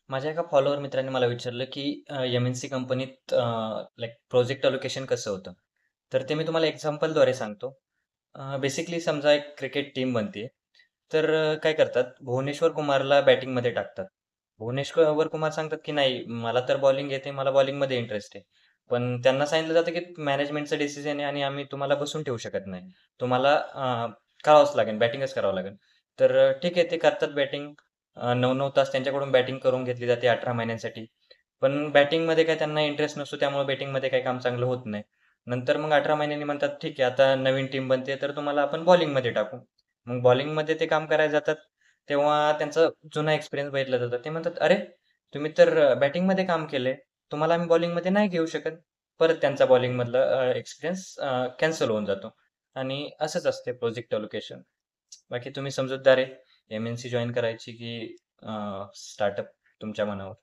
माझ्या एका फॉलोवर मित्राने मला विचारलं, की एम-एन-सी कंपनीत लाइक प्रोजेक्ट अलोकेशन कसं होतं? तर ते मी तुम्हाला एक्झाम्पलद्वारे सांगतो. बेसिकली समजा एक क्रिकेट टीम बनतीये. तर काय करतात, भुवनेश्वर कुमारला बॅटिंगमध्ये टाकतात. भुवनेश्वर कुमार सांगतात, की "नाही, मला तर बॉलिंग येते, मला बॉलिंगमध्ये इंटरेस्ट आहे." पण त्यांना सांगितलं जातं, की मॅनेजमेंटचा डिसिजन आहे आणि आम्ही तुम्हाला बसवून ठेवू शकत नाही. तुम्हाला करावंच लागेल, बॅटिंगच करावं लागेल. तर ठीक आहे, ते करतात बॅटिंग. 9-9 तास त्यांच्याकडून बॅटिंग करून घेतली जाते 18 महिन्यांसाठी. पण बॅटिंगमध्ये काही त्यांना इंटरेस्ट नसतो, त्यामुळे बॅटिंगमध्ये काही काम चांगलं होत नाही. नंतर मग 18 महिन्यांनी म्हणतात, "ठीक आहे, आता नवीन टीम बनते, तर तुम्हाला आपण बॉलिंगमध्ये टाकू." मग बॉलिंगमध्ये ते काम करायला जातात, तेव्हा त्यांचा जुना एक्सपिरियन्स बघितला जातो. ते म्हणतात, "अरे, तुम्ही तर बॅटिंगमध्ये काम केलंय, तुम्हाला आम्ही बॉलिंगमध्ये नाही घेऊ शकत." परत त्यांचा बॉलिंगमधला एक्सपिरियन्स कॅन्सल होऊन जातो आणि असंच असते प्रोजेक्ट अलोकेशन. बाकी तुम्ही समजूतदार आहे. एम-एन-सी जॉइन करायची की स्टार्टअप तुमच्या मनावर.